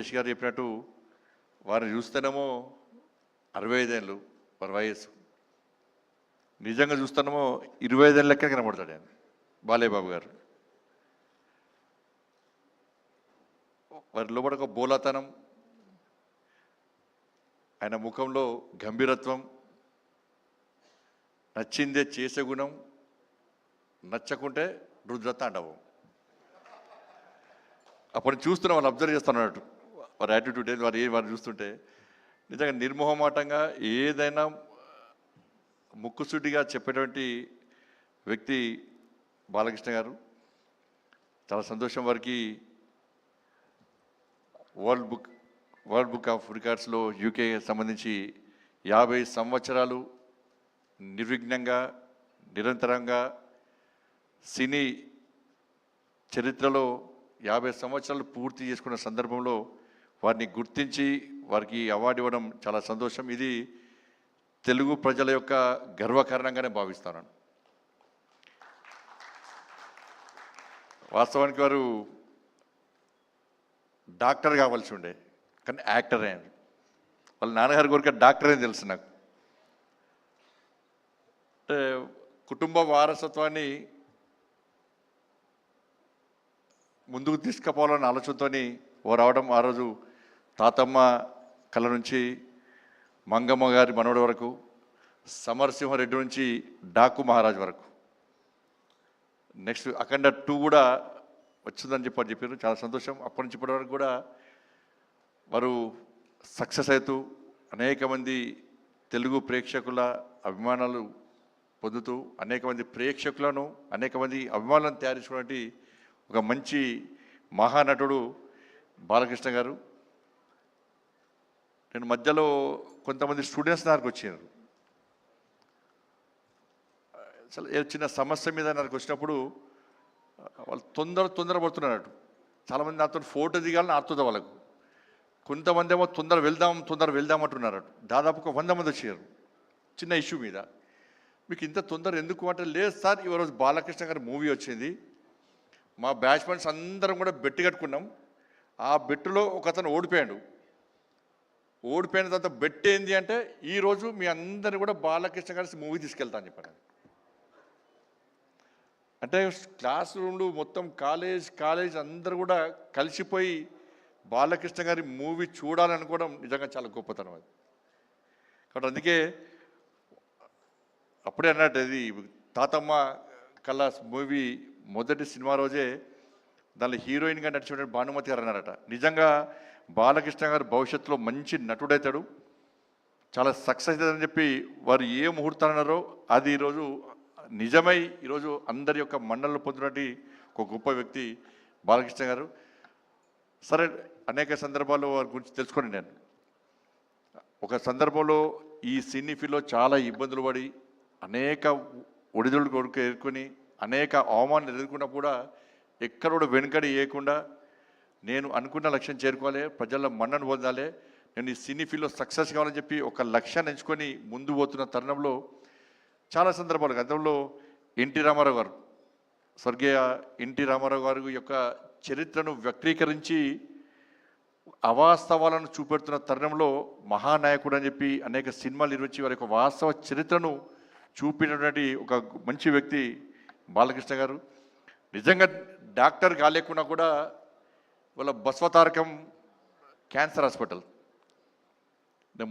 రమేష్ గారు చెప్పినట్టు వారిని చూస్తేనేమో 65 ఏళ్ళు వారి వయస్సు, నిజంగా చూస్తేనేమో 25 ఏళ్ళ లెక్క కనబడతాడు ఆయన బాలయ్య బాబు గారు. వారి లోపల ఒక బోలాతనం, ఆయన ముఖంలో గంభీరత్వం, నచ్చిందే చేసే గుణం, నచ్చకుంటే రుద్రతాండవం. అప్పుడు చూస్తున్నా వాళ్ళు అబ్జర్వ్ చేస్తున్నట్టు వారి యాటిట్యూడ్ వారు చూస్తుంటే నిజంగా నిర్మోహమాటంగా ఏదైనా ముక్కుసూటిగా చెప్పేటువంటి వ్యక్తి బాలకృష్ణ గారు. చాలా సంతోషం. వారికి వరల్డ్ బుక్ ఆఫ్ రికార్డ్స్లో యూకే సంబంధించి 50 సంవత్సరాలు నిర్విఘ్నంగా నిరంతరంగా సినీ చరిత్రలో 50 సంవత్సరాలు పూర్తి చేసుకున్న సందర్భంలో వారిని గుర్తించి వారికి అవార్డు ఇవ్వడం చాలా సంతోషం. ఇది తెలుగు ప్రజల యొక్క గర్వకారణంగానే భావిస్తాను. వాస్తవానికి వారు డాక్టర్ కావాల్సి ఉండే, కానీ యాక్టర్ అయ్యారు. వాళ్ళ నాన్నగారి కోరిక డాక్టర్ అని తెలుసు నాకు. అంటే కుటుంబ వారసత్వాన్ని ముందుకు తీసుకుపోవాలన్న ఆలోచనతో ఓ రావడం. ఆ రోజు తాతమ్మ కళ నుంచి మంగమ్మ గారి మనవడి వరకు, సమరసింహారెడ్డి నుంచి డాకు మహారాజ్ వరకు, నెక్స్ట్ అఖండ 2 కూడా వచ్చిందని చెప్పారు. చాలా సంతోషం. అప్పటి నుంచి ఇప్పటి వరకు కూడా వారు సక్సెస్ అవుతూ అనేక మంది తెలుగు ప్రేక్షకుల అభిమానాలు పొందుతూ అనేక మంది ప్రేక్షకులను అనేక మంది అభిమానులను తయారు చేసుకున్నటువంటి ఒక మంచి మహానటుడు బాలకృష్ణ గారు. నేను మధ్యలో కొంతమంది స్టూడెంట్స్ నాకు వచ్చారు. అసలు చిన్న సమస్య మీద నాకు వచ్చినప్పుడు వాళ్ళు తొందర పడుతున్నారు. చాలామంది నాతో ఫోటో దిగాలని ఆడుతుంది వాళ్ళకు. కొంతమంది ఏమో తొందర వెళ్దాం అంటున్నారు. దాదాపు ఒక 100 మంది వచ్చారు చిన్న ఇష్యూ మీద. మీకు ఇంత తొందర ఎందుకు అంటే, లేదు సార్ ఈరోజు బాలకృష్ణ గారి మూవీ వచ్చింది, మా బ్యాచ్మెంట్స్ అందరం కూడా బెట్టు కట్టుకున్నాం, ఆ బెట్టులో ఒక అతను ఓడిపోయిన తర్వాత బెట్ ఏంది అంటే ఈరోజు మీ అందరినీ కూడా బాలకృష్ణ గారి మూవీ తీసుకెళ్తా అని చెప్పాను. అంటే క్లాస్ రూమ్లు మొత్తం కాలేజ్ అందరూ కూడా కలిసిపోయి బాలకృష్ణ గారి మూవీ చూడాలనుకోవడం నిజంగా చాలా గొప్పతనం అది. కాబట్టి అందుకే అప్పుడే అన్నట్టు, అది తాతమ్మ కళ మూవీ మొదటి సినిమా రోజే దానిలో హీరోయిన్గా నడిచిన భానుమతి గారు అన్నారట, నిజంగా బాలకృష్ణ గారు భవిష్యత్తులో మంచి నటుడవుతాడు, చాలా సక్సెస్ అవుతుందని చెప్పి వారు ఏ ముహూర్తాలు అన్నారో అది ఈరోజు నిజమై ఈరోజు అందరి యొక్క మన్నలను పొందినటువంటి ఒక గొప్ప వ్యక్తి బాలకృష్ణ గారు. సరే, అనేక సందర్భాల్లో వారి గురించి తెలుసుకొని నేను ఒక సందర్భంలో ఈ సినీ ఫీల్డ్లో చాలా ఇబ్బందులు పడి అనేక ఒడిదుడుకు ఎదుర్కొని అనేక అవమానాలు ఎదుర్కొన్నప్పుడు కూడా ఎక్కడ కూడా వెనుకడి వేయకుండా నేను అనుకున్న లక్ష్యం చేరుకోవాలి, ప్రజల మన్నను పొందాలి, నేను ఈ సినీ ఫీల్డ్లో సక్సెస్ కావాలని చెప్పి ఒక లక్ష్యాన్ని ఎంచుకొని ముందు పోతున్న తరుణంలో చాలా సందర్భాలు గతంలో ఎన్టీ రామారావు గారు, స్వర్గీయ ఎన్టీ రామారావు గారి యొక్క చరిత్రను వ్యక్తీకరించి అవాస్తవాలను చూపెడుతున్న తరుణంలో మహానాయకుడు అని చెప్పి అనేక సినిమాలు నిర్మించి వారి యొక్క వాస్తవ చరిత్రను చూపినటువంటి ఒక మంచి వ్యక్తి బాలకృష్ణ గారు. నిజంగా డాక్టర్ కాలేకున్నా కూడా వాళ్ళ బసవతారకం క్యాన్సర్ హాస్పిటల్,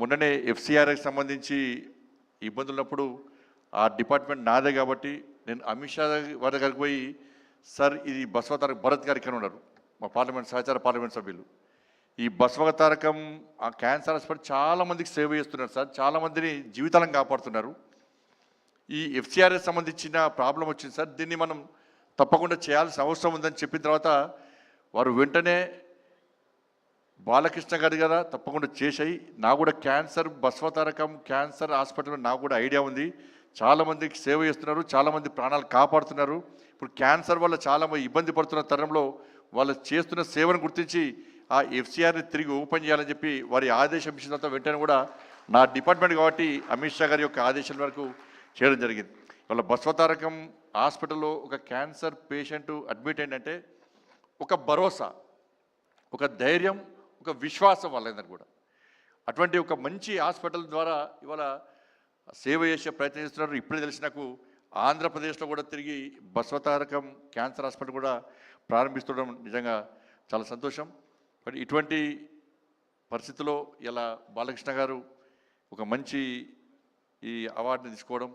మొన్ననే FCRకి సంబంధించి ఇబ్బందులు ఉన్నప్పుడు ఆ డిపార్ట్మెంట్ నాదే కాబట్టి నేను అమిత్ షా వారి దగ్గరికి పోయి, సార్ ఇది బసవతారకం, భరత్ గారికి అని ఉన్నారు మా సహచార పార్లమెంట్ సభ్యులు, ఈ బసవతారకం ఆ క్యాన్సర్ హాస్పిటల్ చాలామందికి సేవ చేస్తున్నారు సార్, చాలామందిని జీవితాలను కాపాడుతున్నారు, ఈ FCRకి సంబంధించిన ప్రాబ్లం వచ్చింది సార్, దీన్ని మనం తప్పకుండా చేయాల్సిన అవసరం ఉందని చెప్పిన తర్వాత వారు వెంటనే బాలకృష్ణ గారి కదా తప్పకుండా చేసాయి, నాకు కూడా బసవతారకం క్యాన్సర్ హాస్పిటల్ నాకు కూడా ఐడియా ఉంది, చాలామందికి సేవ చేస్తున్నారు, చాలామంది ప్రాణాలు కాపాడుతున్నారు, ఇప్పుడు క్యాన్సర్ వల్ల చాలామంది ఇబ్బంది పడుతున్న తరుణంలో వాళ్ళు చేస్తున్న సేవను గుర్తించి ఆ FCRని తిరిగి ఓపెన్ చేయాలని చెప్పి వారి ఆదేశం ఇచ్చిన తర్వాత వెంటనే కూడా నా డిపార్ట్మెంట్ కాబట్టి అమిత్ షా గారి యొక్క ఆదేశాల వరకు చేయడం జరిగింది. వాళ్ళ బసవతారకం హాస్పిటల్లో ఒక క్యాన్సర్ పేషెంట్ అడ్మిట్ అయిందంటే ఒక భరోసా, ఒక ధైర్యం, ఒక విశ్వాసం వాళ్ళందరూ కూడా. అటువంటి ఒక మంచి హాస్పిటల్ ద్వారా ఇవాళ సేవ చేసే ప్రయత్నం చేస్తున్నారు. ఇప్పుడే తెలిసి నాకు ఆంధ్రప్రదేశ్లో కూడా తిరిగి బసవతారకం క్యాన్సర్ హాస్పిటల్ కూడా ప్రారంభిస్తుండడం నిజంగా చాలా సంతోషం. మరి ఇటువంటి పరిస్థితుల్లో ఇలా బాలకృష్ణ గారు ఒక మంచి ఈ అవార్డుని తీసుకోవడం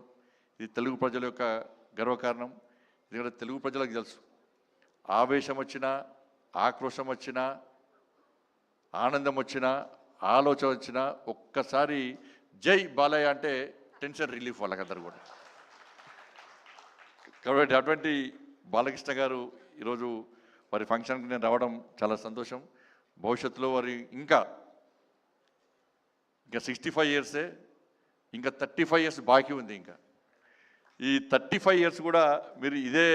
ఇది తెలుగు ప్రజల యొక్క గర్వకారణం. ఎందుకంటే తెలుగు ప్రజలకు తెలుసు, ఆవేశం వచ్చినా, ఆక్రోశం వచ్చినా, ఆనందం వచ్చినా, ఆలోచన వచ్చినా ఒక్కసారి జై బాలయ్య అంటే టెన్షన్ రిలీఫ్ వాళ్ళకందరూ కూడా. కాబట్టి అటువంటి బాలకృష్ణ గారు ఈరోజు వారి ఫంక్షన్కి నేను రావడం చాలా సంతోషం. భవిష్యత్తులో వారి ఇంకా 65 ఇయర్సే, ఇంకా 35 ఇయర్స్ బాకీ ఉంది. ఇంకా ఈ 35 ఇయర్స్ కూడా మీరు ఇదే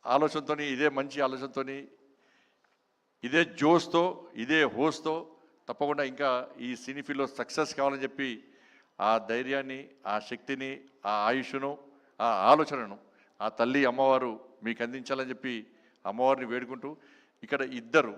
ఆలోచనతో, ఇదే మంచి ఆలోచనతో, ఇదే జోష్తో, ఇదే హోస్తో తప్పకుండా ఇంకా ఈ సినీ ఫీల్డ్లో సక్సెస్ కావాలని చెప్పి ఆ ధైర్యాన్ని, ఆ శక్తిని, ఆ ఆయుష్ను, ఆ ఆలోచనను ఆ తల్లి అమ్మవారు మీకు అందించాలని చెప్పి అమ్మవారిని వేడుకుంటూ ఇక్కడ ఇద్దరు